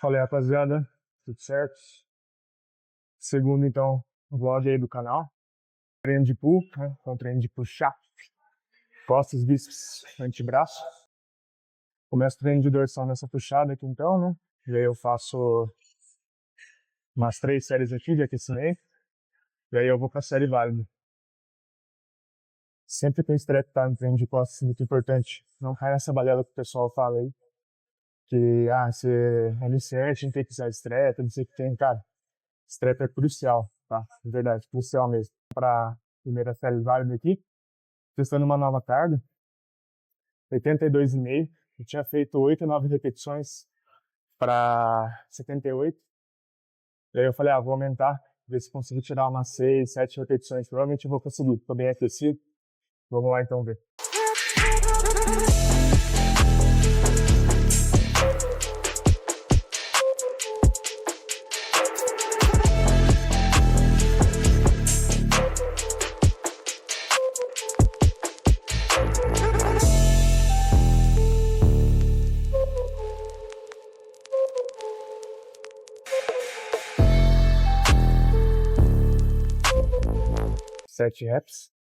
Fala aí, rapaziada, tudo certo? Segundo, então, vlog aí do canal. Treino de pull, né? Então, treino de puxar. Costas, bíceps, antebraço. Começo o treino de dorsal nessa puxada aqui, então, né? E aí eu faço umas 3 séries aqui de aquecimento. E aí eu vou pra série válida. Sempre tem strep, tá? No treino de costas, muito importante. Não cai nessa balela que o pessoal fala aí. Que, você é iniciante, não tem que usar strep, não sei o que tem. Cara, strep é crucial, tá? De verdade, crucial mesmo. Pra primeira série válida aqui, testando uma nova carga, 82,5. Eu tinha feito 8 ou 9 repetições para 78. E aí eu falei, vou aumentar, ver se consigo tirar umas 6, 7 repetições. Provavelmente eu vou conseguir, tô bem aquecido. Vamos lá então ver. Sete reps.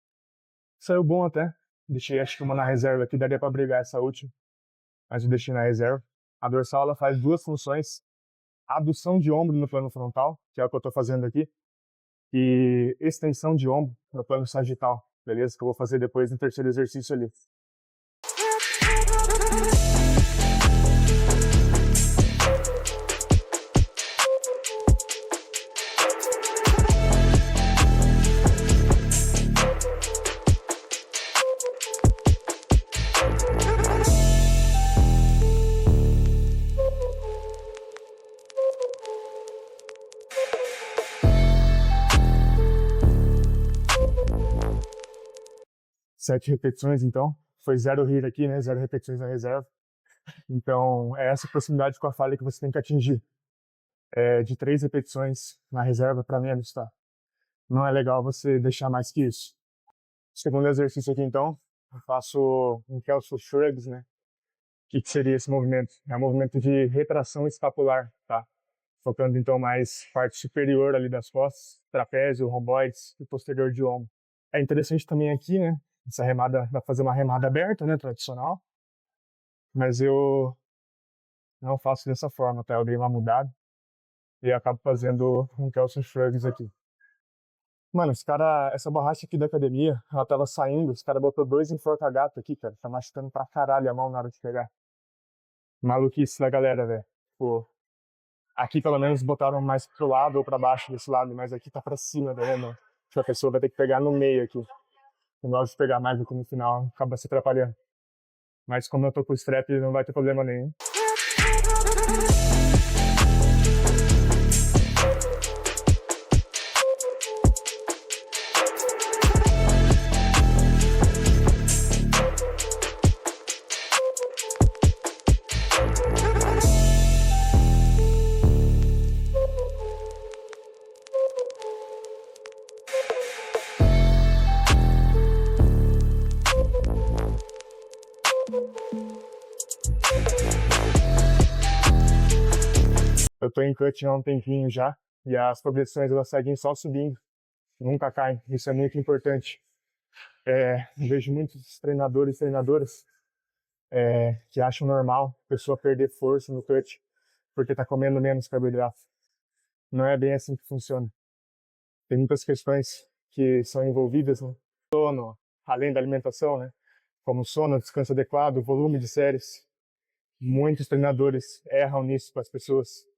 Saiu bom até. Deixei acho que uma na reserva aqui, daria para brigar essa última. Mas eu deixei na reserva. A dorsal ela faz duas funções. Adução de ombro no plano frontal, que é o que eu tô fazendo aqui. E extensão de ombro no plano sagital, beleza? Que eu vou fazer depois no terceiro exercício ali. Sete repetições, então. Foi 0 HIIT aqui, né? 0 repetições na reserva. Então, é essa proximidade com a falha que você tem que atingir. De 3 repetições na reserva para menos, tá? Não é legal você deixar mais que isso. Segundo exercício aqui, então, eu faço um Kelso Shrugs, né? O que seria esse movimento? É um movimento de retração escapular, tá? Focando, então, mais parte superior ali das costas, trapézio, romboides e posterior de ombro. É interessante também aqui, né? Essa remada, dá pra fazer uma remada aberta, né? Tradicional. Mas eu não faço dessa forma, tá? Eu dei uma mudada e acabo fazendo um Kelso Shrugs aqui. Mano, essa borracha aqui da academia, ela tava saindo, os caras botou 2 enforca-gato aqui, cara. Tá machucando pra caralho a mão na hora de pegar. Maluquice da galera, velho. Pô, aqui pelo menos botaram mais pro lado ou pra baixo desse lado, mas aqui tá pra cima, tá vendo? A pessoa vai ter que pegar no meio aqui. Eu gosto de pegar mais do que no final, acaba se atrapalhando. Mas como eu tô com o strap, não vai ter problema nenhum. Eu tô em cut há um tempinho já, e as progressões elas seguem só subindo, nunca caem. Isso é muito importante. Eu vejo muitos treinadores e treinadoras que acham normal a pessoa perder força no cut porque tá comendo menos carboidrato. Não é bem assim que funciona. Tem muitas questões que são envolvidas no sono, além da alimentação, né? Como sono, descanso adequado, volume de séries. Muitos treinadores erram nisso com as pessoas.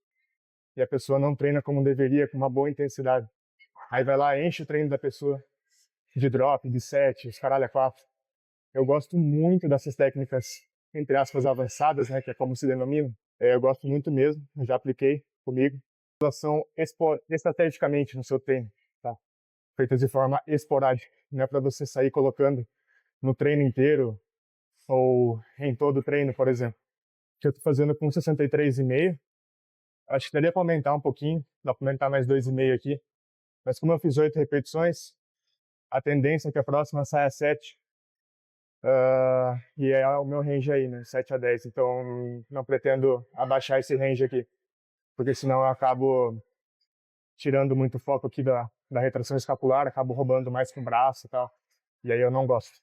E a pessoa não treina como deveria, com uma boa intensidade. Aí vai lá, enche o treino da pessoa de drop, de set, os caralho a 4. Eu gosto muito dessas técnicas, entre aspas, avançadas, né, que é como se denomina. Eu gosto muito mesmo, já apliquei comigo. Relação estrategicamente no seu treino, tá? Feitas de forma esporádica. Não é para você sair colocando no treino inteiro ou em todo o treino, por exemplo. Que eu tô fazendo com 63,5. Acho que daria para aumentar um pouquinho, dá para aumentar mais 2,5 aqui. Mas como eu fiz 8 repetições, a tendência é que a próxima saia 7. E é o meu range aí, né? 7 a 10. Então não pretendo abaixar esse range aqui. porque senão eu acabo tirando muito foco aqui da retração escapular, acabo roubando mais com o braço e tal, e aí eu não gosto.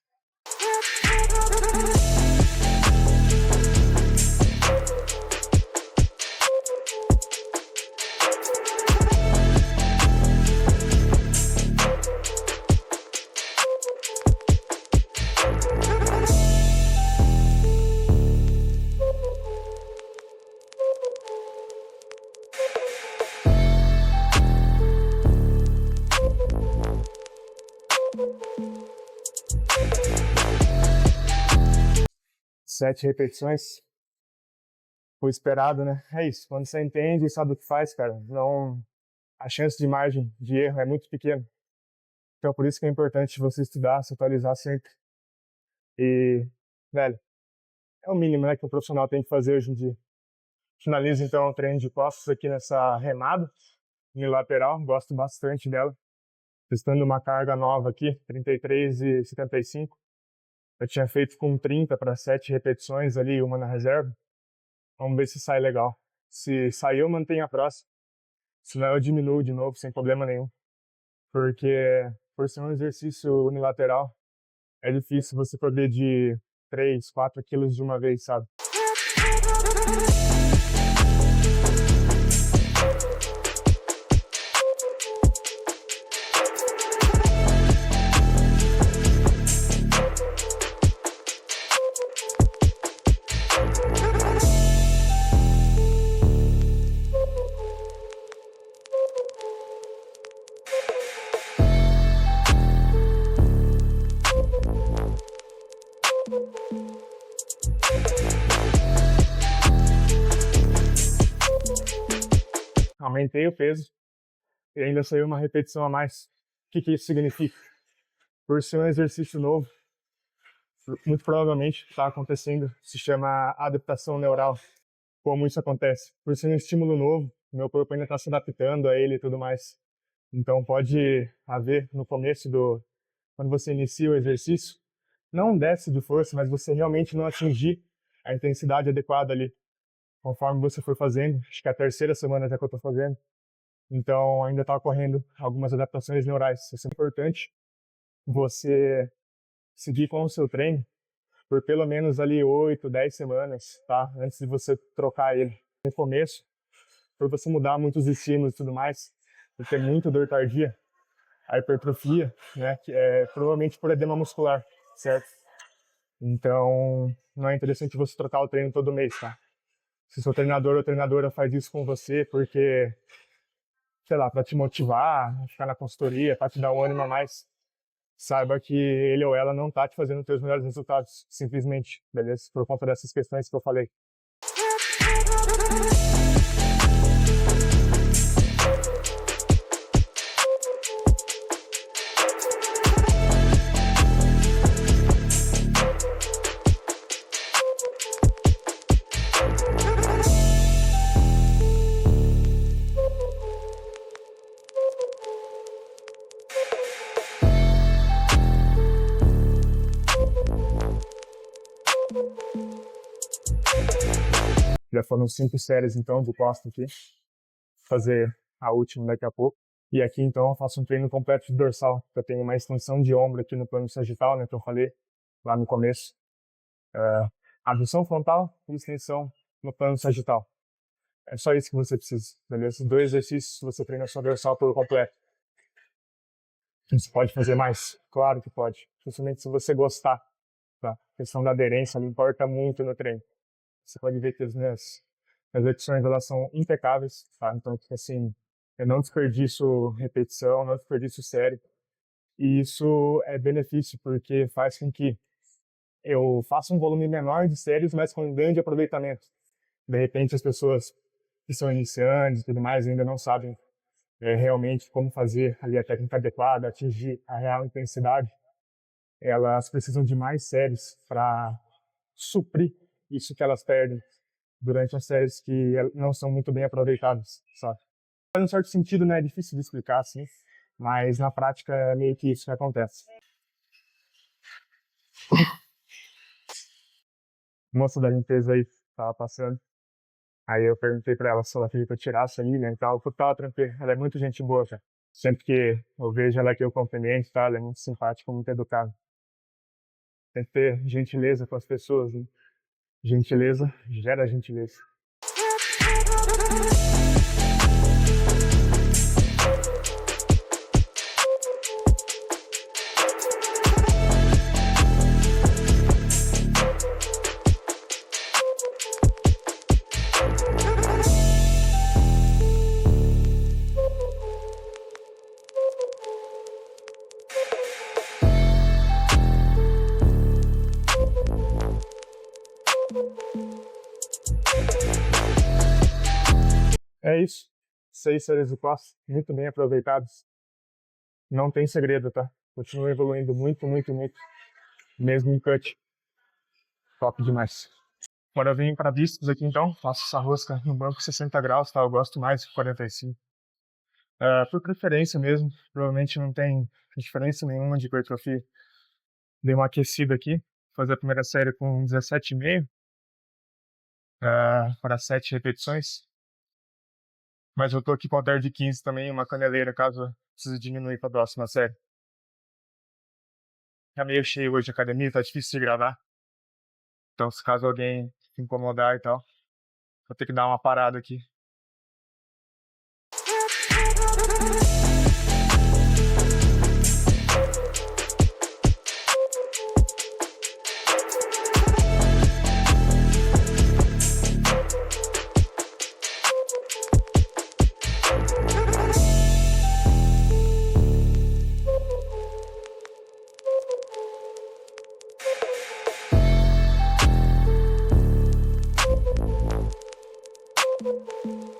Sete repetições, o esperado, né? É isso, quando você entende e sabe o que faz, cara, não, a chance de margem de erro é muito pequena. Então por isso que é importante você estudar, se atualizar sempre. E, velho, é o mínimo, né, que o profissional tem que fazer hoje em dia. Finalizo então o treino de costas aqui nessa remada unilateral, gosto bastante dela. Testando uma carga nova aqui, 33,75. Eu tinha feito com 30 para 7 repetições ali, uma na reserva. Vamos ver se sai legal. Se sair, eu mantenho a próxima. Senão eu diminuo de novo, sem problema nenhum. Porque por ser um exercício unilateral, é difícil você perder de 3, 4 quilos de uma vez, sabe? Aumentei o peso e ainda saiu uma repetição a mais. O que isso significa? Por ser um exercício novo, muito provavelmente está acontecendo, se chama adaptação neural. Como isso acontece? Por ser um estímulo novo, meu corpo ainda está se adaptando a ele e tudo mais. Então pode haver no começo quando você inicia o exercício, não um déficit de força, mas você realmente não atingir a intensidade adequada ali, conforme você for fazendo. Acho que é a terceira semana já que eu estou fazendo. Então ainda está ocorrendo algumas adaptações neurais. Isso é importante você seguir com o seu treino por pelo menos ali 8, 10 semanas, tá? Antes de você trocar ele. No começo, por você mudar muitos estímulos e tudo mais, por ter muita dor tardia, a hipertrofia, né, que é provavelmente por edema muscular, certo? Então, não é interessante você trocar o treino todo mês, tá? Se seu treinador ou treinadora faz isso com você porque, sei lá, para te motivar, ficar na consultoria, para te dar um ânimo a mais, saiba que ele ou ela não tá te fazendo ter os melhores resultados, simplesmente, beleza? Por conta dessas questões que eu falei. Já foram 5 séries, então, de costas aqui. Vou fazer a última daqui a pouco. E aqui, então, eu faço um treino completo de dorsal. Eu tenho uma extensão de ombro aqui no plano sagital, né, que eu falei lá no começo. Abdução frontal e extensão no plano sagital. É só isso que você precisa, beleza? 2 exercícios você treina sua dorsal por completo. Você pode fazer mais? Claro que pode. Principalmente se você gostar. Tá? A questão da aderência não importa muito no treino. Você pode ver que as minhas repetições elas são impecáveis, tá? Então, assim, eu não desperdiço repetição, não desperdiço série. E isso é benefício, porque faz com que eu faça um volume menor de séries, mas com um grande aproveitamento. De repente, as pessoas que são iniciantes e tudo mais ainda não sabem realmente como fazer ali a técnica adequada, atingir a real intensidade. Elas precisam de mais séries para suprir isso que elas perdem durante as séries que não são muito bem aproveitadas, sabe? Faz um certo sentido, né? É difícil de explicar, assim, mas na prática é meio que isso que acontece. Moça da limpeza aí tava passando. Aí eu perguntei pra ela se ela queria que eu tirasse ali, né, e tal. Eu falei, tá, tranquilo. Ela é muito gente boa, cara. Sempre que eu vejo ela aqui, eu cumprimento, tá? Ela é muito simpática, muito educada. Tem que ter gentileza com as pessoas, né? Gentileza gera gentileza. É isso. 6 séries do passo, muito bem aproveitados. Não tem segredo, tá? Continua evoluindo muito, muito, muito. Mesmo em cut. Top demais. Agora eu vim para bíceps aqui então. Faço essa rosca no banco 60 graus, tá? Eu gosto mais de 45. Por preferência mesmo. Provavelmente não tem diferença nenhuma de hipertrofia. Dei uma aquecida aqui. Fazer a primeira série com 17,5 para 7 repetições. Mas eu tô aqui com o halter de 15 também, uma caneleira, caso precise diminuir para a próxima série. Tá meio cheio hoje a academia, tá difícil de gravar. Então, se caso alguém se incomodar e tal, vou ter que dar uma parada aqui.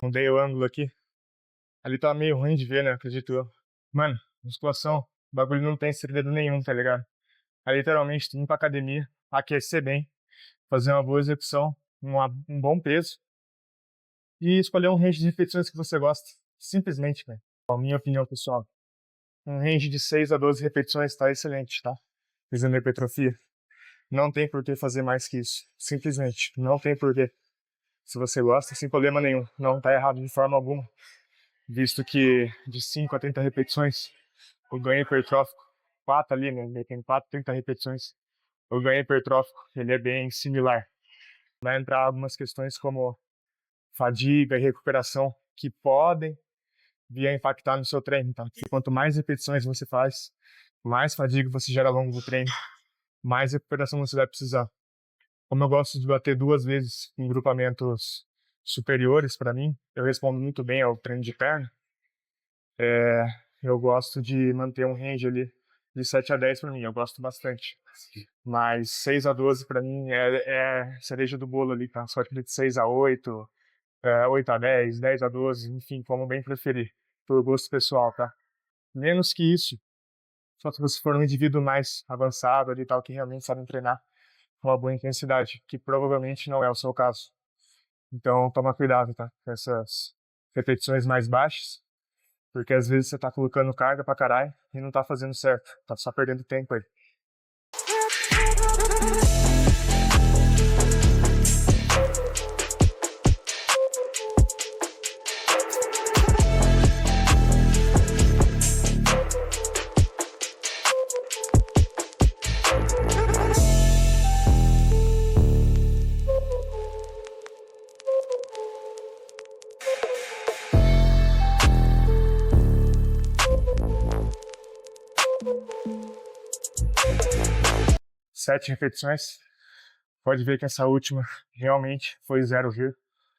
Mudei o ângulo aqui. Ali tá meio ruim de ver, né? Acredito eu. Mano, musculação, o bagulho não tem segredo nenhum, tá ligado? É literalmente ir pra academia, aquecer bem, fazer uma boa execução, um bom peso e escolher um range de repetições que você gosta. Simplesmente, velho. A minha opinião pessoal. Um range de 6 a 12 repetições tá excelente, tá? Fazendo hipertrofia. Não tem por que fazer mais que isso. Simplesmente. Não tem por que. Se você gosta, sem problema nenhum. Não tá errado de forma alguma. Visto que de 5 a 30 repetições, o ganho hipertrófico, 4 ali, né? Tem 4, 30 repetições. O ganho hipertrófico, ele é bem similar. Vai entrar algumas questões como fadiga e recuperação que podem vir a impactar no seu treino, tá? Porque quanto mais repetições você faz, mais fadiga você gera ao longo do treino, mais recuperação você vai precisar. Como eu gosto de bater 2 vezes em grupamentos superiores para mim, eu respondo muito bem ao treino de perna. Eu gosto de manter um range ali de 7 a 10 para mim, eu gosto bastante. Mas 6 a 12 para mim é cereja do bolo ali, tá? Só de 6 a 8, 8 a 10, 10 a 12, enfim, como bem preferir, por gosto pessoal, tá? Menos que isso, só se você for um indivíduo mais avançado ali, tal, que realmente sabe treinar com uma boa intensidade, que provavelmente não é o seu caso. Então, toma cuidado, tá? Com essas repetições mais baixas, porque às vezes você tá colocando carga pra caralho e não tá fazendo certo, tá só perdendo tempo aí. Sete repetições. Pode ver que essa última realmente foi 0 vírgula.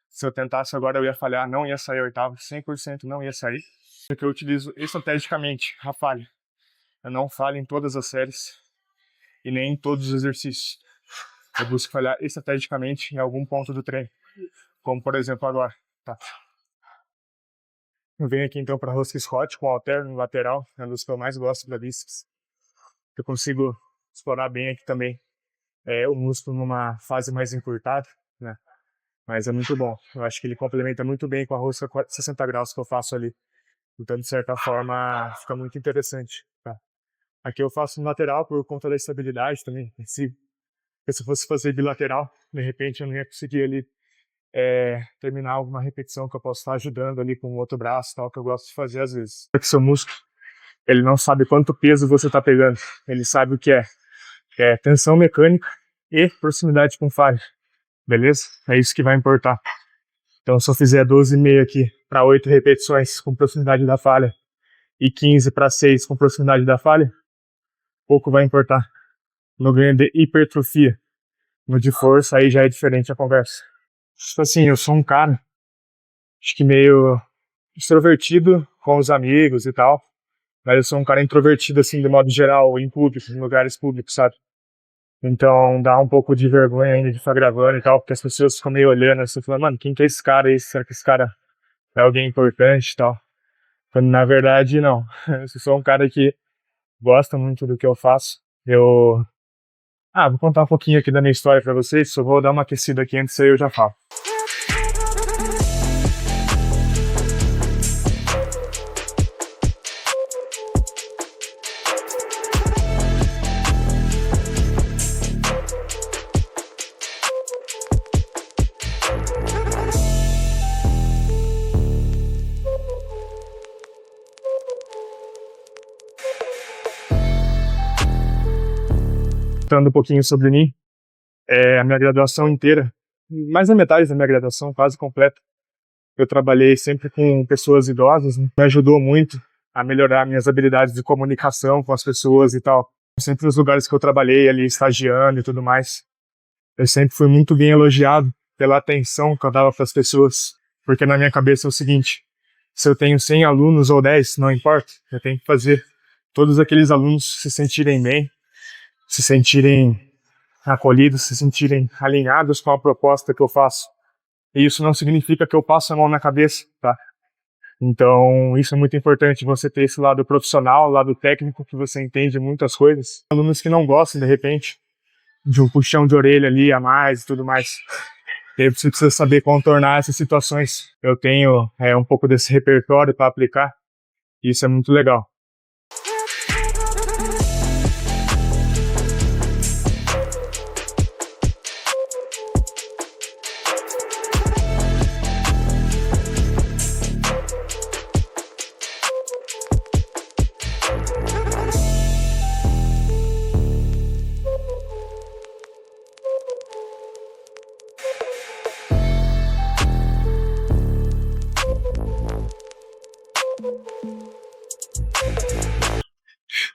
Se eu tentasse agora eu ia falhar, não ia sair oitavo, 100% não ia sair. Porque eu utilizo estrategicamente a falha. Eu não falho em todas as séries e nem em todos os exercícios. Eu busco falhar estrategicamente em algum ponto do treino. Como por exemplo agora. Tá. Eu venho aqui então para rosca Scott com halter no lateral, é um dos que eu mais gosto para bíceps. Eu consigo explorar bem aqui também o músculo numa fase mais encurtada, né? Mas é muito bom. Eu acho que ele complementa muito bem com a rosca 60 graus que eu faço ali. Então, de certa forma, fica muito interessante. Tá? Aqui eu faço no lateral por conta da estabilidade também. Se eu fosse fazer bilateral, de repente eu não ia conseguir ali terminar alguma repetição que eu posso estar ajudando ali com o outro braço, tal, que eu gosto de fazer às vezes. Porque seu músculo, ele não sabe quanto peso você está pegando, ele sabe o que é tensão mecânica e proximidade com falha, beleza? É isso que vai importar. Então, se eu fizer 12,5 aqui para 8 repetições com proximidade da falha e 15 para 6 com proximidade da falha, pouco vai importar. No ganho de hipertrofia, no de força, aí já é diferente a conversa. Tipo assim, eu sou um cara, acho que meio extrovertido com os amigos e tal, mas eu sou um cara introvertido, assim, de modo geral, em público, em lugares públicos, sabe? Então dá um pouco de vergonha ainda de estar gravando e tal, porque as pessoas ficam meio olhando assim, falando, mano, quem que é esse cara aí? Será que esse cara é alguém importante e tal? Quando na verdade, não. Eu sou um cara que gosta muito do que eu faço. Vou contar um pouquinho aqui da minha história pra vocês, só vou dar uma aquecida aqui antes, aí eu já falo. Contando um pouquinho sobre mim, a minha graduação inteira, mais da metade da minha graduação, quase completa, eu trabalhei sempre com pessoas idosas, né? Me ajudou muito a melhorar minhas habilidades de comunicação com as pessoas e tal. Sempre nos lugares que eu trabalhei ali, estagiando e tudo mais, eu sempre fui muito bem elogiado pela atenção que eu dava para as pessoas, porque na minha cabeça é o seguinte, se eu tenho 100 alunos ou 10, não importa, eu tenho que fazer todos aqueles alunos se sentirem bem, se sentirem acolhidos, se sentirem alinhados com a proposta que eu faço. E isso não significa que eu passo a mão na cabeça, tá? Então, isso é muito importante, você ter esse lado profissional, lado técnico, que você entende muitas coisas. Alunos que não gostam, de repente, de um puxão de orelha ali a mais e tudo mais. E aí você precisa saber contornar essas situações. Eu tenho um pouco desse repertório para aplicar, e isso é muito legal.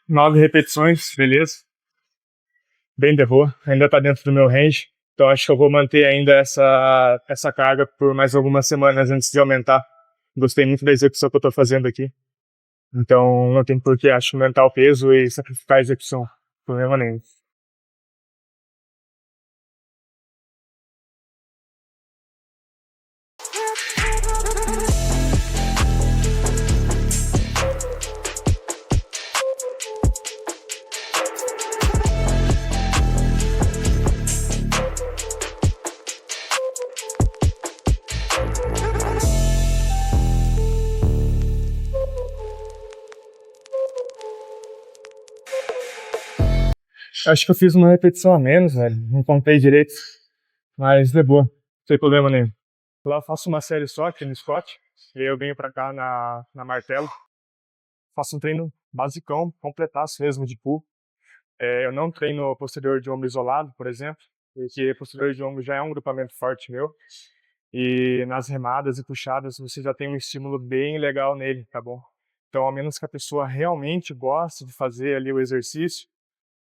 Nove repetições, beleza? Bem de boa, ainda tá dentro do meu range. Então acho que eu vou manter ainda essa carga por mais algumas semanas antes de aumentar. Gostei muito da execução que eu tô fazendo aqui. Então não tem por que, acho, aumentar o peso e sacrificar a execução. Problema nenhum. Acho que eu fiz uma repetição a menos, velho. Não contei direito. Mas de boa, não tem problema nenhum. Lá eu faço uma série só aqui no squat. E aí eu venho pra cá na martelo. Faço um treino basicão, completaço mesmo de pull. Eu não treino posterior de ombro isolado, por exemplo. Porque posterior de ombro já é um grupamento forte meu. E nas remadas e puxadas você já tem um estímulo bem legal nele, tá bom? Então, a menos que a pessoa realmente goste de fazer ali o exercício,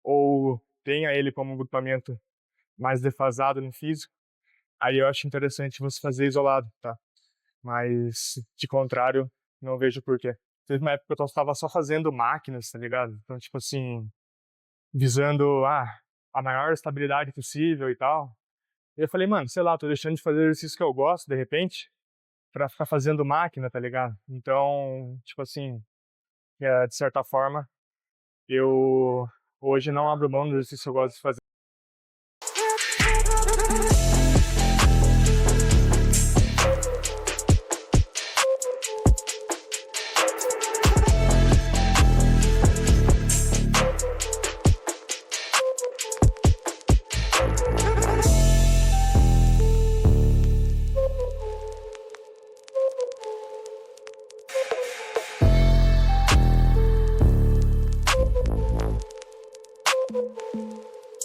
ou tenha ele como um grupamento mais defasado no físico, aí eu acho interessante você fazer isolado, tá? Mas, de contrário, não vejo porquê. Teve uma época que eu estava só fazendo máquinas, tá ligado? Então, tipo assim, visando a maior estabilidade possível e tal. E eu falei, mano, sei lá, tô deixando de fazer exercício que eu gosto, de repente, pra ficar fazendo máquina, tá ligado? Então, tipo assim, de certa forma, eu hoje não abro mão do exercício que eu gosto de fazer.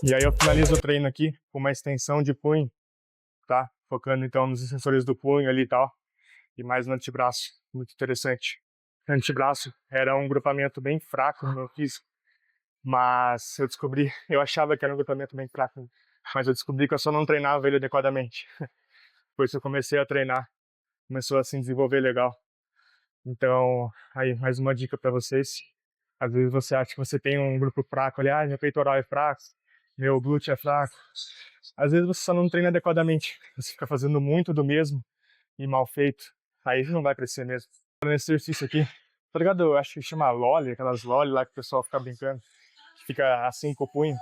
E aí eu finalizo o treino aqui com uma extensão de punho, tá? Focando então nos extensores do punho ali e tal. E mais no antebraço, muito interessante. Antebraço era um grupamento bem fraco no meu físico, mas eu descobri, eu achava que era um grupamento bem fraco, mas eu descobri que eu só não treinava ele adequadamente. Depois que eu comecei a treinar, começou a se desenvolver legal. Então, aí, mais uma dica para vocês. Às vezes você acha que você tem um grupo fraco ali, meu peitoral é fraco, meu glúteo é fraco. Às vezes você só não treina adequadamente. Você fica fazendo muito do mesmo e mal feito. Aí não vai crescer mesmo. Nesse exercício aqui, tá ligado? Eu acho que chama lolly, aquelas lolly lá que o pessoal fica brincando. Fica assim com o punho.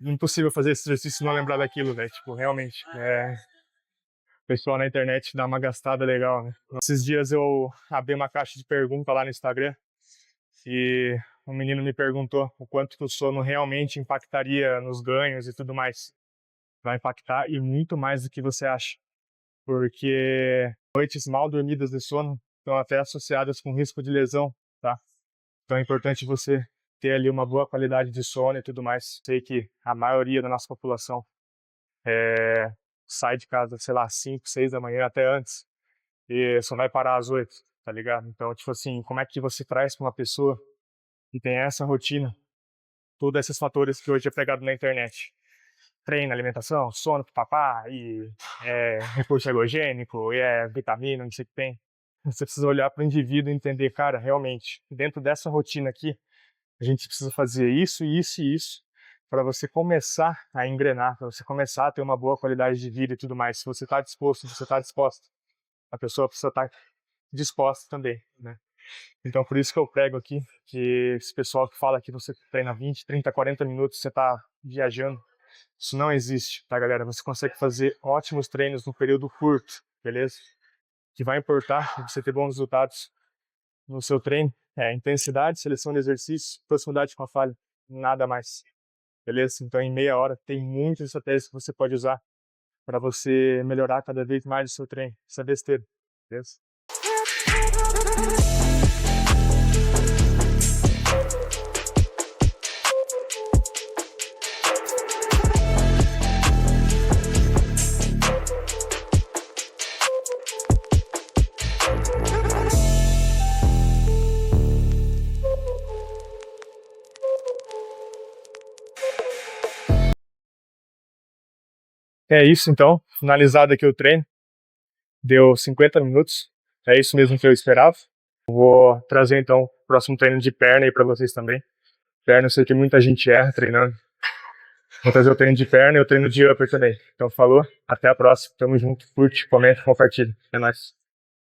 Impossível fazer esse exercício e não lembrar daquilo, velho. Tipo, realmente. O pessoal na internet dá uma gastada legal, né? Esses dias eu abri uma caixa de pergunta lá no Instagram e um menino me perguntou o quanto que o sono realmente impactaria nos ganhos e tudo mais. Vai impactar e muito mais do que você acha. Porque noites mal dormidas de sono estão até associadas com risco de lesão, tá? Então é importante você ter ali uma boa qualidade de sono e tudo mais. Sei que a maioria da nossa população sai de casa, sei lá, 5, 6 da manhã, até antes, e só vai parar às 8, tá ligado? Então, tipo assim, como é que você traz para uma pessoa que tem essa rotina, todos esses fatores que hoje é pregado na internet? Treino, alimentação, sono pro papá, e recurso ergogênico, e vitamina, não sei o que tem. Você precisa olhar para o indivíduo e entender, cara, realmente, dentro dessa rotina aqui, a gente precisa fazer isso, isso e isso, para você começar a engrenar, para você começar a ter uma boa qualidade de vida e tudo mais. Se você está disposto, se você está disposta, a pessoa precisa estar disposta também, né? Então, por isso que eu prego aqui, que esse pessoal que fala que você treina 20, 30, 40 minutos, você está viajando, isso não existe, tá, galera? Você consegue fazer ótimos treinos no período curto, beleza? O que vai importar é você ter bons resultados no seu treino é intensidade, seleção de exercícios, proximidade com a falha, nada mais, beleza? Então, em meia hora, tem muitas estratégias que você pode usar para você melhorar cada vez mais o seu treino. Isso é besteira, beleza? É isso, então. Finalizado aqui o treino. Deu 50 minutos. É isso mesmo que eu esperava. Vou trazer, então, o próximo treino de perna aí para vocês também. Perna, eu sei que muita gente erra treinando. Vou trazer o treino de perna e o treino de upper também. Então, falou. Até a próxima. Tamo junto. Curte, comenta, compartilha. É nóis.